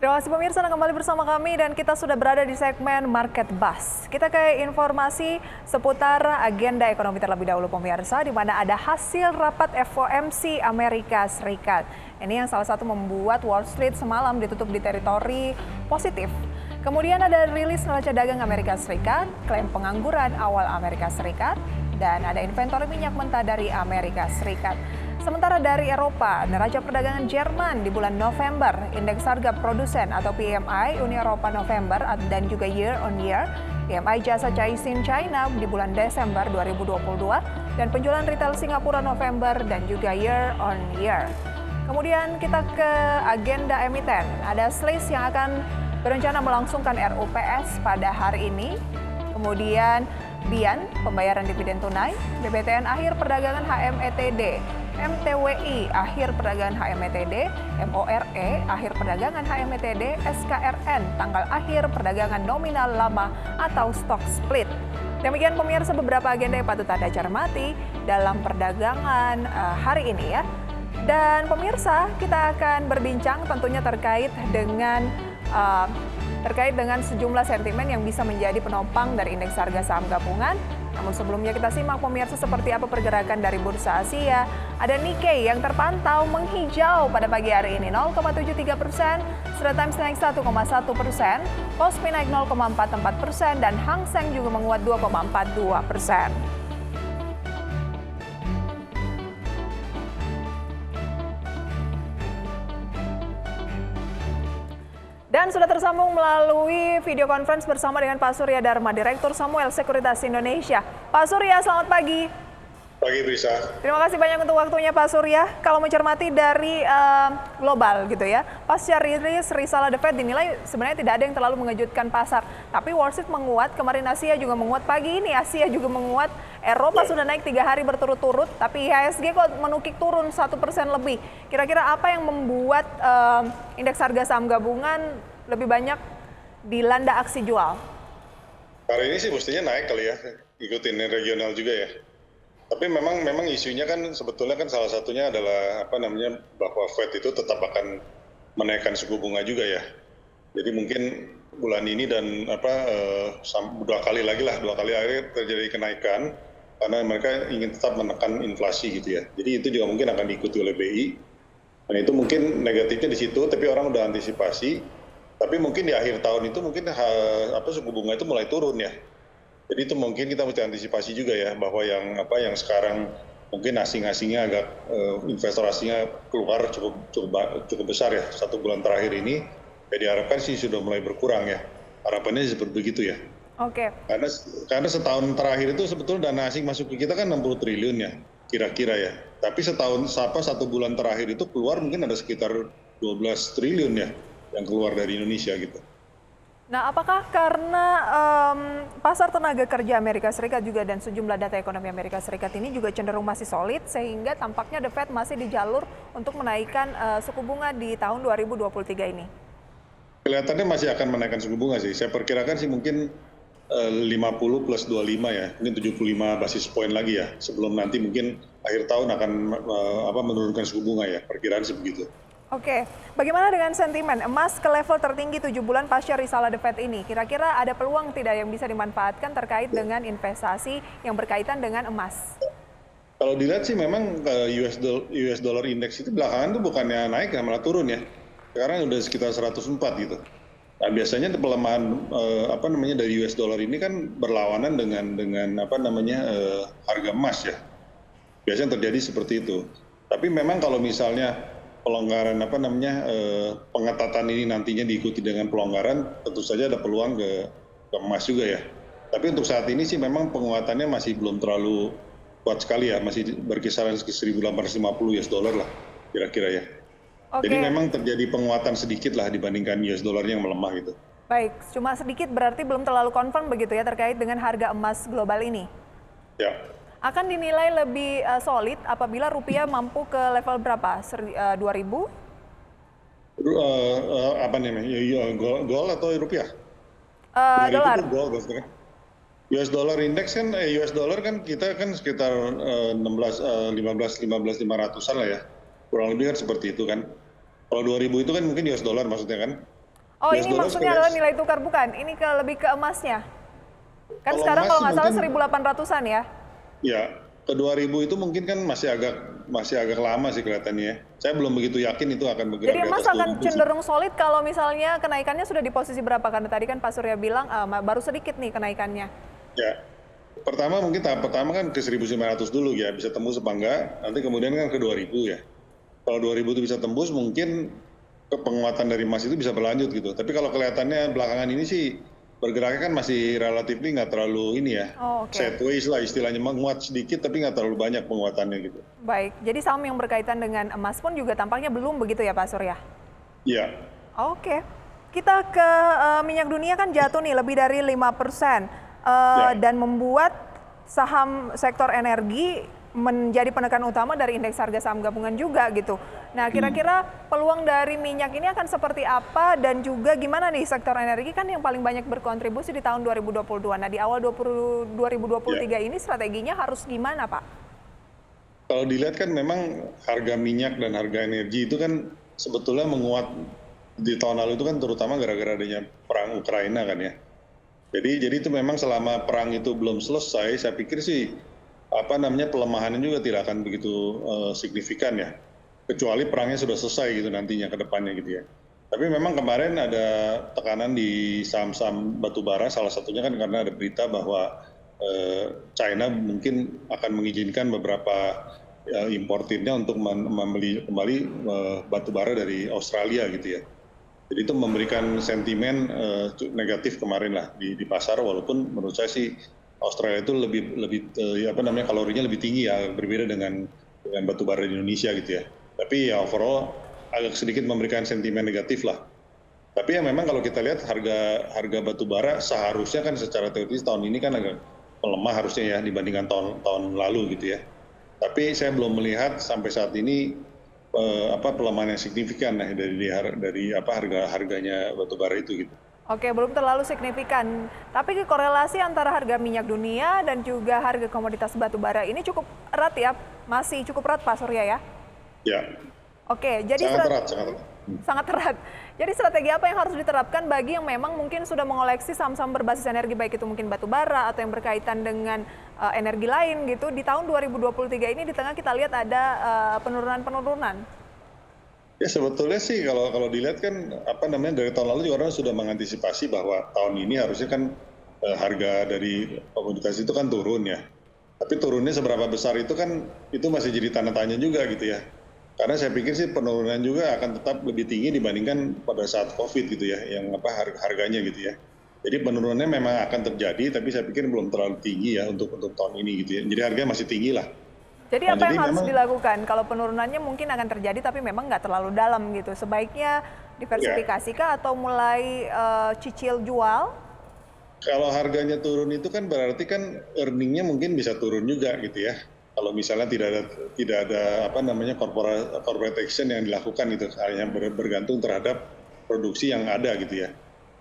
Terima kasih pemirsa yang kembali bersama kami dan kita sudah berada di segmen Market Buzz. Kita ke informasi seputar agenda ekonomi terlebih dahulu pemirsa, di mana ada hasil rapat FOMC Amerika Serikat. Ini yang salah satu membuat Wall Street semalam ditutup di teritori positif. Kemudian ada rilis neraca dagang Amerika Serikat, klaim pengangguran awal Amerika Serikat, dan ada inventory minyak mentah dari Amerika Serikat. Sementara dari Eropa, neraca perdagangan Jerman di bulan November, indeks harga produsen atau PMI Uni Eropa November dan juga year on year, PMI jasa Caixin China di bulan Desember 2022, dan penjualan retail Singapura November dan juga year on year. Kemudian kita ke agenda emiten, ada SLAIS yang akan berencana melangsungkan RUPS pada hari ini. Kemudian BIAN, pembayaran dividen tunai, BBTN akhir perdagangan HMETD, MTWI akhir perdagangan HMETD, MORE akhir perdagangan HMETD, SKRN tanggal akhir perdagangan nominal lama atau stock split. Demikian pemirsa beberapa agenda yang patut Anda cermati dalam perdagangan hari ini ya. Dan pemirsa, kita akan berbincang tentunya terkait dengan sejumlah sentimen yang bisa menjadi penopang dari indeks harga saham gabungan. Namun sebelumnya kita simak pemirsa seperti apa pergerakan dari Bursa Asia. Ada Nikkei yang terpantau menghijau pada pagi hari ini 0,73%, Straits Times naik 1,1%, Kospi naik 0,44%, dan Hang Seng juga menguat 2,42%. Dan sudah tersambung melalui video conference bersama dengan Pak Surya Dharma, Direktur Samuel Sekuritas Indonesia. Pak Surya, selamat pagi. Pagi, Brisa. Terima kasih banyak untuk waktunya Pak Surya. Kalau mencermati dari global gitu ya, pasca rilis risalah The Fed dinilai sebenarnya tidak ada yang terlalu mengejutkan pasar. Tapi Wall Street menguat, kemarin Asia juga menguat, pagi ini Asia juga menguat. Eropa sudah naik 3 hari berturut-turut, tapi IHSG kok menukik turun 1% lebih. Kira-kira apa yang membuat indeks harga saham gabungan lebih banyak dilanda aksi jual? Hari ini sih mestinya naik kali ya, ikutin regional juga ya. Tapi memang isunya kan sebetulnya kan salah satunya adalah bahwa Fed itu tetap akan menaikkan suku bunga juga ya. Jadi mungkin bulan ini dan dua kali akhirnya terjadi kenaikan karena mereka ingin tetap menekan inflasi gitu ya. Jadi itu juga mungkin akan diikuti oleh BI. Dan itu mungkin negatifnya di situ, tapi orang udah antisipasi. Tapi mungkin di akhir tahun itu mungkin suku bunga itu mulai turun ya. Jadi itu mungkin kita mesti antisipasi juga ya, bahwa yang sekarang mungkin asing-asingnya agak investor asingnya keluar cukup besar ya 1 bulan terakhir ini. Ya diharapkan sih sudah mulai berkurang ya. Harapannya seperti begitu ya. Oke. Karena setahun terakhir itu sebetulnya dana asing masuk ke kita kan 60 triliun ya, kira-kira ya. Tapi 1 bulan terakhir itu keluar mungkin ada sekitar 12 triliun ya yang keluar dari Indonesia gitu. Nah, apakah karena pasar tenaga kerja Amerika Serikat juga dan sejumlah data ekonomi Amerika Serikat ini juga cenderung masih solid sehingga tampaknya The Fed masih di jalur untuk menaikkan suku bunga di tahun 2023 ini? Kelihatannya masih akan menaikkan suku bunga sih. Saya perkirakan sih mungkin 50 plus 25 ya, mungkin 75 basis poin lagi ya. Sebelum nanti mungkin akhir tahun akan menurunkan suku bunga ya, perkiraan sih begitu. Oke, bagaimana dengan sentimen emas ke level tertinggi 7 bulan pasca risalah The Fed ini? Kira-kira ada peluang tidak yang bisa dimanfaatkan terkait dengan investasi yang berkaitan dengan emas? Kalau dilihat sih memang US dollar index itu belakangan tuh bukannya naik ya, malah turun ya. Sekarang udah sekitar 104 gitu. Nah, biasanya pelemahan dari US dollar ini kan berlawanan dengan harga emas ya. Biasanya terjadi seperti itu. Tapi memang kalau misalnya pelonggaran pengetatan ini nantinya diikuti dengan pelonggaran, tentu saja ada peluang ke emas juga ya. Tapi untuk saat ini sih memang penguatannya masih belum terlalu kuat sekali ya, masih berkisaran 1.850 US dollar lah kira-kira ya. Oke. Jadi memang terjadi penguatan sedikit lah dibandingkan US dollarnya yang melemah gitu. Baik, cuma sedikit berarti belum terlalu confirm begitu ya terkait dengan harga emas global ini? Ya. Akan dinilai lebih solid apabila rupiah mampu ke level berapa? 2.000? Gold atau rupiah? Dolar. US dollar index kan US dollar kan kita kan sekitar 15.500-an lah ya. Kurang lebih kan seperti itu kan. Kalau 2.000 itu kan mungkin US dollar maksudnya kan. Oh, US ini dollar maksudnya adalah nilai tukar bukan? Ini lebih ke emasnya. Kan kalau sekarang emas kalau sih nggak salah mungkin 1.800-an ya. ya ke 2000 itu mungkin kan masih agak lama sih kelihatannya ya. Saya belum begitu yakin itu akan bergerak Jadi di emas atas akan 2000 sih. cenderung solid kalau misalnya kenaikannya sudah di posisi berapa? Karena tadi kan Pak Surya bilang baru sedikit nih kenaikannya. Ya, pertama mungkin tahap pertama kan ke 1.900 dulu ya, bisa tembus apa enggak, nanti kemudian kan ke 2000 ya. Kalau 2000 itu bisa tembus, mungkin penguatan dari emas itu bisa berlanjut gitu. Tapi kalau kelihatannya belakangan ini sih bergeraknya kan masih relatif nggak terlalu ini ya, Oh, oke. sideways lah istilahnya, menguat sedikit tapi nggak terlalu banyak penguatannya gitu. Baik, jadi saham yang berkaitan dengan emas pun juga tampaknya belum begitu ya Pak Surya? Iya, Oke, kita ke minyak dunia kan jatuh nih lebih dari 5%, Ya. dan membuat saham sektor energi menjadi penekan utama dari indeks harga saham gabungan juga gitu. Nah, kira-kira peluang dari minyak ini akan seperti apa dan juga gimana nih sektor energi kan yang paling banyak berkontribusi di tahun 2022. Nah, di awal 2023 ini strateginya harus gimana, Pak? kalau dilihat kan memang harga minyak dan harga energi itu kan sebetulnya menguat di tahun lalu itu kan terutama gara-gara adanya perang Ukraina kan ya. Jadi itu memang selama perang itu belum selesai, saya pikir sih pelemahannya juga tidak akan begitu signifikan ya. Kecuali perangnya sudah selesai gitu nantinya ke depannya gitu ya. Tapi memang kemarin ada tekanan di saham-saham batubara, salah satunya kan karena ada berita bahwa China mungkin akan mengizinkan beberapa importirnya untuk membeli kembali batubara dari Australia gitu ya. Jadi itu memberikan sentimen negatif kemarin lah di pasar, walaupun menurut saya sih Australia itu lebih kalorinya lebih tinggi ya, berbeda dengan batubara di Indonesia gitu ya. Tapi ya overall agak sedikit memberikan sentimen negatif lah. Tapi ya memang kalau kita lihat harga batubara seharusnya kan secara teoritis tahun ini kan agak melemah harusnya ya dibandingkan tahun lalu gitu ya. Tapi saya belum melihat sampai saat ini pelemahan yang signifikan dari harganya batubara itu gitu. Oke, belum terlalu signifikan. Tapi korelasi antara harga minyak dunia dan juga harga komoditas batu bara ini cukup erat ya? Masih cukup erat Pak Surya ya? Ya, Oke, jadi sangat erat, sangat erat. sangat erat. Jadi strategi apa yang harus diterapkan bagi yang memang mungkin sudah mengoleksi saham-saham berbasis energi, baik itu mungkin batu bara atau yang berkaitan dengan energi lain gitu, di tahun 2023 ini di tengah kita lihat ada penurunan-penurunan. Ya sebetulnya sih kalau dilihat kan dari tahun lalu juga orang sudah mengantisipasi bahwa tahun ini harusnya kan harga dari komoditas itu kan turun ya. Tapi turunnya seberapa besar itu kan itu masih jadi tanda tanya juga gitu ya. Karena saya pikir sih penurunan juga akan tetap lebih tinggi dibandingkan pada saat COVID gitu ya, yang harganya gitu ya. Jadi penurunannya memang akan terjadi, tapi saya pikir belum terlalu tinggi ya untuk tahun ini gitu ya. Jadi harganya masih tinggi lah. Jadi Nah, apa jadi yang harus memang dilakukan? Kalau penurunannya mungkin akan terjadi tapi memang nggak terlalu dalam gitu. Sebaiknya diversifikasi kah atau mulai cicil jual? kalau harganya turun itu kan berarti kan earningnya mungkin bisa turun juga gitu ya. Kalau misalnya tidak ada corporate action yang dilakukan itu hanya bergantung terhadap produksi yang ada gitu ya.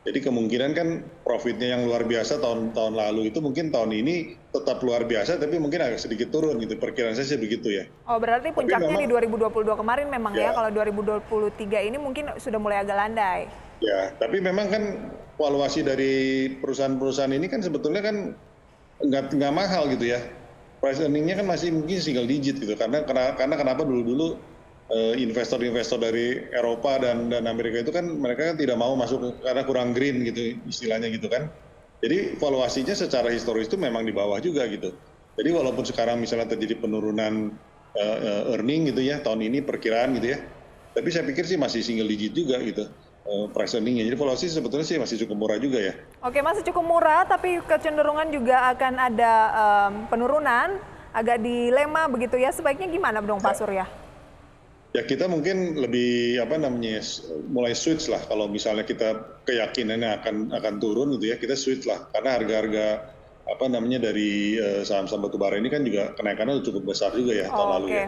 Jadi kemungkinan kan profitnya yang luar biasa tahun lalu itu mungkin tahun ini tetap luar biasa tapi mungkin agak sedikit turun gitu. Perkiraan saya sih begitu ya. Oh, berarti Tapi puncaknya memang di 2022 kemarin memang ya. ya, Kalau 2023 ini mungkin sudah mulai agak landai. ya, tapi memang kan valuasi dari perusahaan-perusahaan ini kan sebetulnya kan nggak mahal gitu ya. Price earningnya kan masih mungkin single digit gitu. Karena kenapa dulu investor-investor dari Eropa dan Amerika itu kan mereka kan tidak mau masuk karena kurang green gitu istilahnya gitu kan. Jadi valuasinya secara historis itu memang di bawah juga gitu. Jadi walaupun sekarang misalnya terjadi penurunan earning gitu ya tahun ini perkiraan gitu ya. Tapi saya pikir sih masih single digit juga gitu price earningnya. Jadi valuasi sebetulnya sih masih cukup murah juga ya. Oke, masih cukup murah tapi kecenderungan juga akan ada penurunan, agak dilema begitu ya. Sebaiknya gimana dong Pak Surya? Ya kita mungkin lebih mulai switch lah kalau misalnya kita keyakinannya akan turun gitu ya, kita switch lah karena harga-harga dari saham-saham batubara ini kan juga kenaikannya cukup besar juga ya tahun lalu ya.